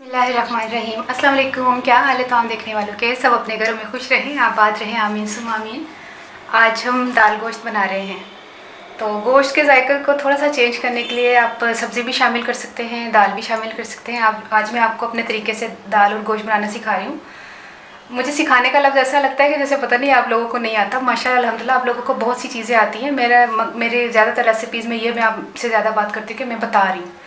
बिस्मिल्लाहिर्रहमानिर्रहीम। अस्सलाम वालेकुम। क्या हाल है तमाम देखने वालों के? सब अपने घरों में खुश रहें, आबाद रहें, आमीन सुम आमीन। आज हम दाल गोश्त बना रहे हैं। तो गोश्त के जायके को थोड़ा सा चेंज करने के लिए आप सब्ज़ी भी शामिल कर सकते हैं, दाल भी शामिल कर सकते हैं। आज मैं आपको अपने तरीके से दाल और गोश्त बनाना सिखा रही हूँ। मुझे सिखाने का लफ्ज़ ऐसा लगता है कि जैसे पता नहीं आप लोगों को नहीं आता। माशाअल्लाह अल्हम्दुलिल्लाह आप लोगों को बहुत सी चीज़ें आती हैं। मेरे ज़्यादातर रेसिपीज़ में ये मैं आपसे ज़्यादा बात करती हूँ कि मैं बता रही हूँ।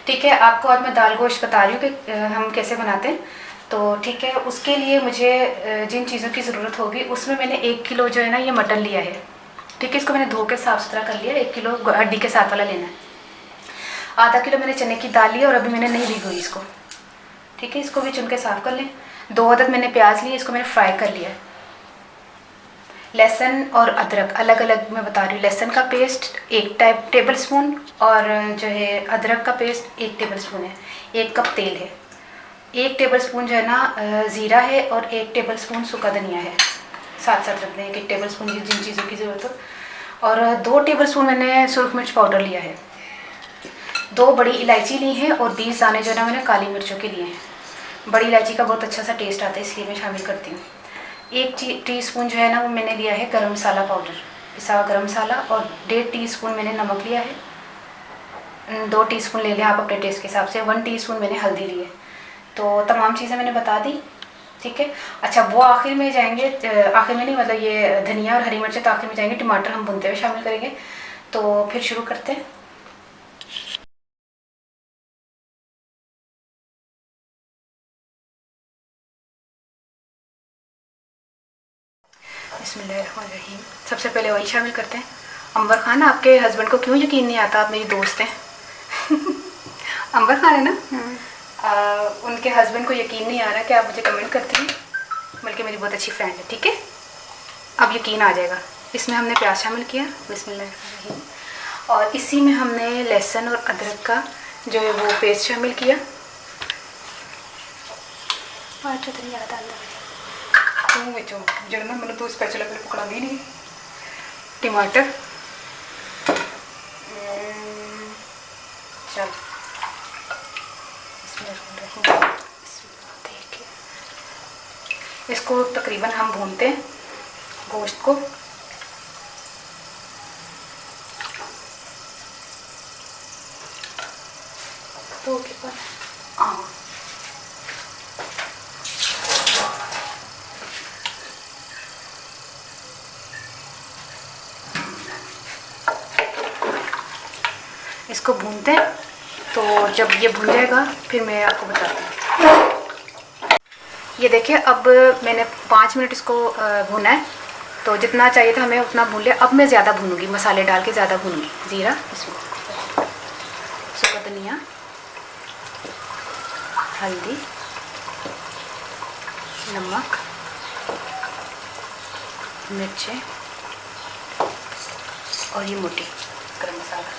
ठीक है, आपको आज मैं दाल गोश्त बता रही हूँ कि हम कैसे बनाते हैं। तो ठीक है, उसके लिए मुझे जिन चीज़ों की ज़रूरत होगी उसमें मैंने 1 किलो जो है ना ये मटन लिया है। ठीक है, इसको मैंने धो के साफ़ सुथरा कर लिया। 1 किलो हड्डी के साथ वाला लेना है। आधा किलो मैंने चने की दाल ली और अभी मैंने नहीं भिगोई इसको। ठीक है, इसको भी चुन के साफ़ कर लें। 2 अदद मैंने प्याज लिए, इसको मैंने फ्राई कर लिया। लहसुन और अदरक अलग अलग मैं बता रही हूँ। लहसुन का पेस्ट 1 टेबल स्पून और जो है अदरक का पेस्ट 1 टेबल स्पून है। 1 कप तेल है। 1 टेबल स्पून जो है ना ज़ीरा है और 1 टेबल स्पून सूखा धनिया है। साथ साथ रख दें 1 टेबल स्पून जिन चीज़ों की ज़रूरत हो। और 2 टेबल स्पून मैंने सुरख मिर्च पाउडर लिया है। 2 बड़ी इलायची ली है और 20 दाने जो है ना मैंने काली मिर्चों के लिए हैं। बड़ी इलायची का बहुत अच्छा सा टेस्ट आता है, इसलिए मैं शामिल करती हूँ। 1 टीस्पून जो है ना वो मैंने लिया है गरम मसाला पाउडर, पिसा हुआ गरम मसाला। और 1.5 टीस्पून मैंने नमक लिया है। 2 टीस्पून ले लें आप अपने टेस्ट के हिसाब से। 1 टीस्पून मैंने हल्दी ली है। तो तमाम चीज़ें मैंने बता दी। ठीक है, अच्छा वो आखिर में जाएंगे, आखिर में नहीं मतलब ये धनिया और हरी मिर्चें तो आखिर में जाएंगे। टमाटर हम भूनते हुए शामिल करेंगे। तो फिर शुरू करते हैं। बिस्मिल्लाहिर्रहमानिर्रहीम। सबसे पहले ऑयल शामिल करते हैं। अंबर खान, आपके हस्बैंड को क्यों यकीन नहीं आता आप मेरी दोस्त हैं? अंबर खान है ना? उनके हस्बैंड को यकीन नहीं आ रहा कि आप मुझे कमेंट करती हैं, बल्कि मेरी बहुत अच्छी फ्रेंड है। ठीक है, अब यकीन आ जाएगा। इसमें हमने प्याज शामिल किया, बिस्मिल्लाहिर्रहमानिर्रहीम। और इसी में हमने लहसुन और अदरक का जो है वो पेस्ट शामिल किया। अच्छा तो याद आता तू बचो जड़ना मैंने तो स्पेशल अपने पकड़ा दी नहीं। टमाटर चल इसको तकरीबन हम भूनते हैं गोश्त को। तो हाँ इसको भूनते हैं। तो जब ये भून जाएगा फिर मैं आपको बताती हूँ। ये देखिए, अब मैंने 5 मिनट इसको भूना है। तो जितना चाहिए था हमें उतना भून लिया। अब मैं ज़्यादा भूनूंगी, मसाले डाल के ज़्यादा भूनूंगी। ज़ीरा, इसमें सूखा धनिया, हल्दी, नमक, मिर्चें और ये मोटी गरम मसाला।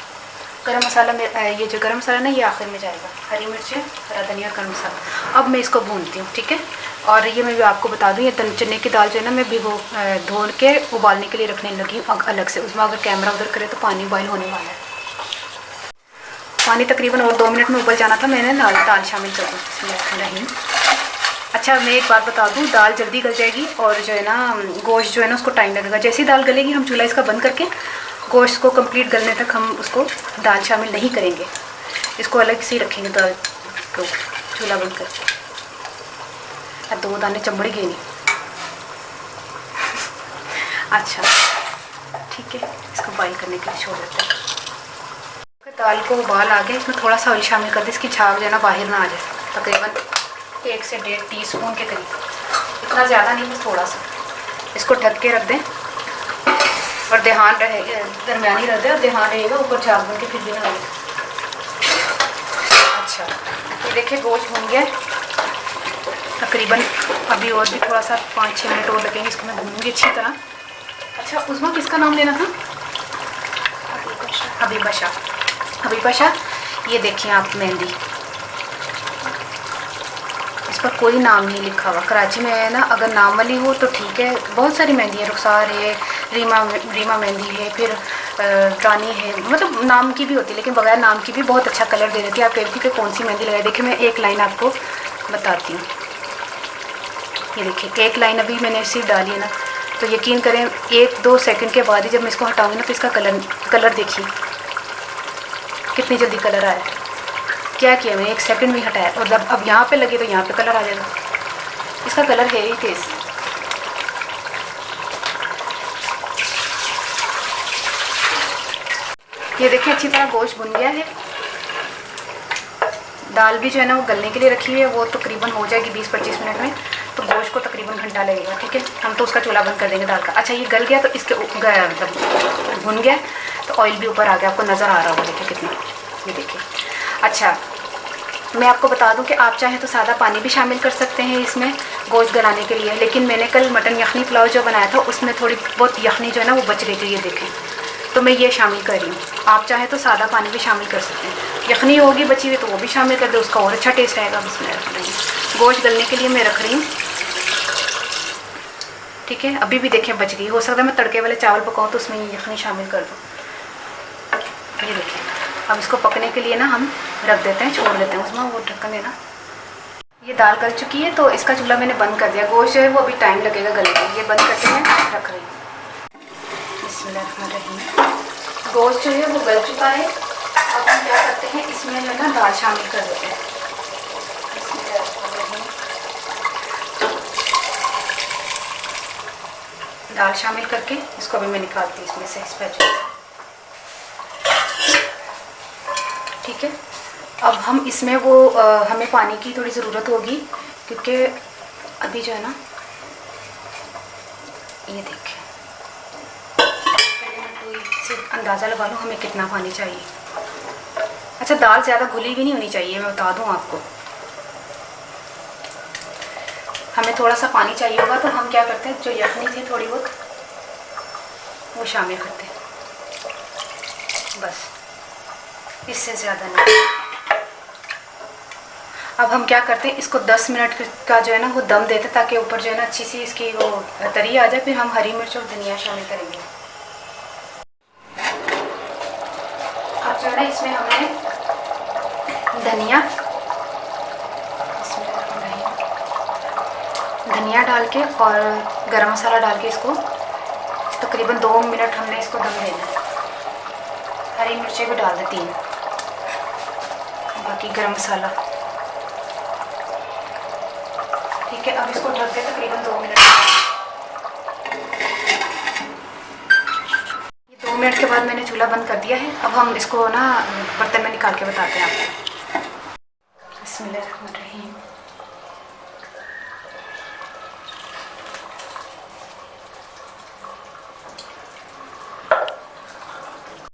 गरम मसाला में ये जो गरम मसाला ना ये आखिर में जाएगा। हरी मिर्चें, हरा धनिया, गरम मसाला। अब मैं इसको भूनती हूँ। ठीक है, और ये मैं भी आपको बता दूँ, ये चने की दाल जो है ना मैं धो के उबालने के लिए रखने लगी हूँ अलग से। उसमें अगर कैमरा उधर करे तो पानी बॉयल होने वाला है। पानी तकरीबन और 2 मिनट में उबल जाना था। मैंने दाल शामिल कर दी नहीं। अच्छा मैं एक बात बता दूँ, दाल जल्दी गल जाएगी और जो है ना गोश्त जो है ना उसको टाइम लगेगा। जैसे ही दाल गलेगी हम चूल्हा इसका बंद करके गोश्त को कंप्लीट गलने तक हम उसको दाल शामिल नहीं करेंगे। इसको अलग से ही रखेंगे दाल को चूल्हा बंद करके। 2 दाने चमड़ गए नहीं। अच्छा ठीक है, इसको बॉईल करने के लिए छोड़ देते हैं। दाल को उबाल आ गया, इसमें थोड़ा सा ऑयल शामिल कर दे, इसकी छाप जो है ना बाहर ना आ जाए। तकरीबन 1 से 1.5 टीस्पून के करीब, इतना ज़्यादा नहीं, बस थोड़ा सा। इसको ढक के रख दें और ध्यान रहे, दरमियानी रख दें और ध्यान रहेगा ऊपर झाग बन के फिर भी ना आए। अच्छा ये देखिए गोश्त भून गया तकरीबन। अभी और भी थोड़ा सा 5-6 मिनट और लगेंगे, इसको मैं भूनूंगी अच्छी तरह। अच्छा उस्मा किसका नाम लेना था? हबीबा शाह। हबीबा शाह, ये देखिए आप मेहंदी, इस पर कोई नाम नहीं लिखा हुआ। कराची में है ना, अगर नाम वाली हो तो ठीक है। बहुत सारी मेहंदी है, रुखसार है, रीमा मेहंदी है, फिर रानी है, मतलब नाम की भी होती है, लेकिन बगैर नाम की भी बहुत अच्छा कलर दे देती है। आप कहती कि कौन सी मेहंदी लगाई। देखिए मैं एक लाइन आपको बताती हूँ। ये देखिए एक लाइन अभी मैंने सिर्फ डाली है ना, तो यकीन करें 1-2 सेकंड के बाद ही जब मैं इसको हटाऊँगी ना तो इसका कलर देखिए कितनी जल्दी कलर आया। क्या किया मैंने, 1 सेकंड भी हटाया और जब अब यहाँ पे लगे तो यहाँ पे कलर आ जाएगा। इसका कलर है ही तेज़। ये देखिए अच्छी तरह गोश्त भुन गया है। दाल भी जो है ना वो गलने के लिए रखी हुई है, वो तकरीबन हो जाएगी 20-25 मिनट में। तो गोश्त को तकरीबन घंटा लगेगा। ठीक है, हम तो उसका चूल्हा बंद कर देंगे दाल का। अच्छा ये गल गया तो इसके मतलब भुन गया तो ऑयल भी ऊपर आ गया, आपको नज़र आ रहा होगा। देखिए कितना, ये देखिए। अच्छा मैं आपको बता दूं कि आप चाहें तो सादा पानी भी शामिल कर सकते हैं इसमें गोश्त गलाने के लिए, लेकिन मैंने कल मटन यखनी पुलाव जो बनाया था उसमें थोड़ी बहुत यखनी जो है ना वो बच गई थी, ये देखें, तो मैं ये शामिल कर रही हूँ। आप चाहें तो सादा पानी भी शामिल कर सकते हैं। यखनी होगी बची हुई तो वो भी शामिल कर दे, उसका और अच्छा टेस्ट आएगा। इसमें रख रही हूँ गोश्त गलने के लिए, मैं रख रही हूँ। ठीक है, अभी भी देखें बच गई। हो सकता है मैं तड़के वाले चावल पकाऊँ तो उसमें यखनी शामिल कर दूँ। ये देखिए अब इसको पकने के लिए ना हम रख देते हैं, छोड़ देते हैं उसमें, वो ढक्कन देना। ये दाल गल चुकी है तो इसका चूल्हा मैंने बंद कर दिया। गोश्त जो है वो अभी टाइम लगेगा गलने में, ये बंद करके मैं रख रही हूँ। बिस्मिल्लाहिर्रहमानिर्रहीम। गोश्त जो है वो गल चुका है। अब हम क्या करते हैं, इसमें जो है ना दाल शामिल कर देते हैं। दाल शामिल करके इसको अभी मैं निकालती हूँ इसमें से स्पैचुला। ठीक है, अब हम इसमें वो हमें पानी की थोड़ी ज़रूरत होगी, क्योंकि अभी जो है ना ये देखें, पहले मैं कोई से अंदाज़ा लगा लूँ हमें कितना पानी चाहिए। अच्छा दाल ज़्यादा घुली भी नहीं होनी चाहिए, मैं बता दूँ आपको। हमें थोड़ा सा पानी चाहिए होगा तो हम क्या करते हैं, जो यखनी थी थोड़ी बहुत वो शामिल करते हैं, बस इससे ज़्यादा नहीं। अब हम क्या करते हैं, इसको 10 मिनट का जो है ना वो दम देते हैं, ताकि ऊपर जो है ना अच्छी सी इसकी वो तरी आ जाए। फिर हम हरी मिर्च और धनिया शामिल करेंगे। अब जो है ना इसमें हमने धनिया डाल के और गरम मसाला डाल के इसको तकरीबन 2 मिनट हमने इसको दम देना है। हरी मिर्चें भी डाल दें 3, बाकी गरम मसाला। ठीक है, अब इसको ढक के तकरीबन 2 मिनट। ये 2 मिनट के बाद मैंने चूल्हा बंद कर दिया है। अब हम इसको ना बर्तन में निकाल के बताते हैं आपको। बिस्मिल्लाहिर्रहमानिर्रहीम।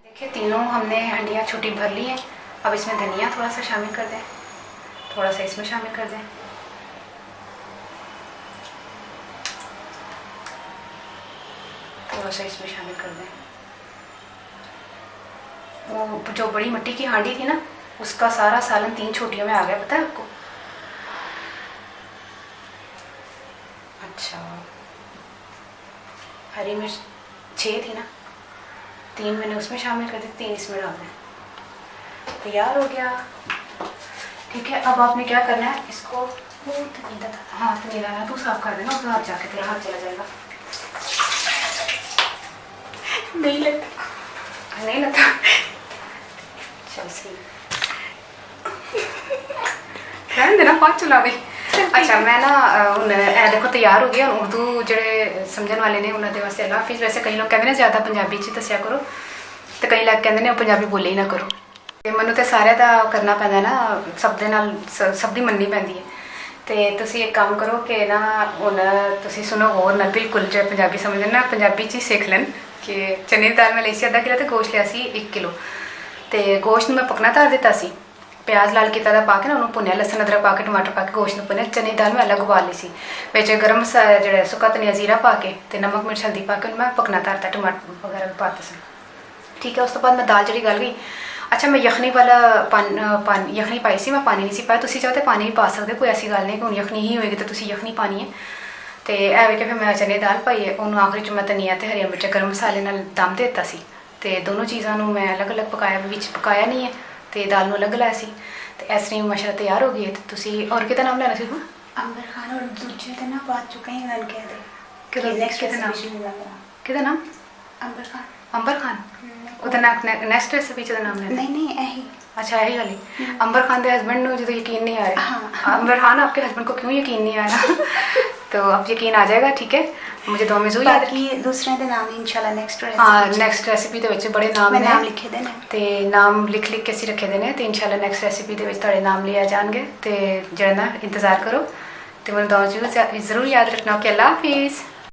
देखिए तीनों हमने हंडियाँ छोटी भर ली हैं। अब इसमें धनिया थोड़ा सा शामिल कर दें, थोड़ा सा इसमें शामिल कर दें, थोड़ा सा इसमें शामिल कर दें। वो जो बड़ी मिट्टी की हांडी थी ना उसका सारा सालन 3 छोटियों में आ गया, पता है आपको। अच्छा हरी मिर्च 6 थी ना, 3 मैंने उसमें शामिल कर दी, 3 इसमें डाल दें। तैयार हो गया। ठीक है, अब आपने क्या करना है, इसको हाथ नहीं लाना, तू साफ कर देना, उसका हाथ जाके तेरा हाथ चला जाएगा। नहीं लगता, नहीं लगता, चल सही रहने देना, पाँच चला गई। अच्छा मैं ना देखो तैयार हो गया। उर्दू ਜਿਹੜੇ समझण वाले ने उन्होंने वास्ते अल्लाह हाफिज़। वैसे कई लोग कहते हैं ज़्यादा पंजाबी च दस्या करो, तो कई लोग कहते हैं पंजाबी बोले ही ना करो। ਮੈਨੂੰ तो सारे का करना पैंदा ना, सब दे नाल सब दी मननी पैंदी है। तो तुसी एक काम करो कि ना हुण तुसी सुनो गौर नाल, बिल्कुल जो पंजाबी समझन ना पंजाबी च ही सीख लैन। कि चने दी दाल मैं ਲਈ ਸੀ आधा किलो, तो गोश्त लिया ਸੀ 1 किलो। तो गोश्त मैं पकना धर दिता सी, प्याज लाल किया था पा के ना उन्होंने भुनिया, लसन अदरक पा के टमाटर पा के गोश्त में भुनिया। चने की दाल मैं अलग उबाल ली सी, विच गरम मसाला जो सुक्का धनिया जीरा पा के ते नमक मिर्च हल्दी पा के मैं पकना धरता, टमाटर वगैरह भी पाते सन। ठीक है, उस तो बाद मैं दाल जी गल गई। अच्छा मैं यखनी वाला पानी यखनी पाई सी, मैं पानी नहीं सी पाया। तुम चाहो तो पानी भी पा सकते, कोई ऐसी गल नहीं कि हुण यखनी ही होएगी तो तुम यखनी पानी है। तो एवे कि फिर मैं चने दाल पाई है, उन्होंने आखिर च मैं धनिया तो हरिया मिर्च गरम मसाले नाल दम देता सी। तो दोनों चीज़ों मैं अलग अलग पकाया, विच पकाया नहीं है, तो दाल में अलग लाया सी। ਤੇ ਐਸਰੀਮ ਮਸ਼ਰਾ ਤਿਆਰ ਹੋ ਗਈ ਹੈ ਤੇ ਤੁਸੀਂ ਔਰ ਕਿਹਦਾ ਨਾਮ ਲੈਣਾ ਸੀ ਹੁਣ ਅੰਬਰ ਖਾਨ और दूसरे का ना बात चुका ही गल कह दे ਕਿਹਦਾ नेक्स्ट ਕਿਹਦਾ ਨਾਮ रेसिपी शुरू ਕਿਹਦਾ ਨਾਮ अंबर खान ਅੰਬਰ ਖਾਨ ਉਹਦਾ ਨੈਕਸਟ ਰੈਸਿਪੀ ਚ ਦਾ ਨਾਮ ਲੈਣਾ नहीं नहीं यही अच्छा यही वाली अंबर खान के हस्बैंड ਨੂੰ ਜਦੋਂ ਯਕੀਨ नहीं आ रहा हाँ। अंबर खान आपके हस्बैंड को क्यों यकीन नहीं आ रहा तो अब यकीन आ जाएगा ठीक है मुझे दो में जरूर याद बाकी दूसरे के नाम इंशाल्लाह नेक्स्ट हाँ नैक्सਟ ਰੈਸਿਪੀ ਦੇ ਵਿੱਚ ਬੜੇ ਨਾਮ मैं ਨੇ नाम लिखे देने ਤੇ ਨਾਮ ਲਿਖ ਲਿਖ ਕੇ ਅਸੀਂ ਰੱਖੇ ਦੇ ਨੇ ਤੇ ਇਨਸ਼ਾਅੱਲਾ ਨੈਕਸਟ ਰੈਸਿਪੀ ਦੇ ਵਿੱਚ ਤੁਹਾਡੇ ਨਾਮ ਲਿਆ ਜਾਣਗੇ ਤੇ ਜਿਹੜਾ ਨਾ ਇੰਤਜ਼ਾਰ ਕਰੋ ਤੇ ਮੈਨੂੰ ਦੋ ਜ਼ਰੂਰ ਯਾਦ ਰੱਖਣਾ ਕਿ ਅੱਲਾ ਹਾਫਿਜ਼।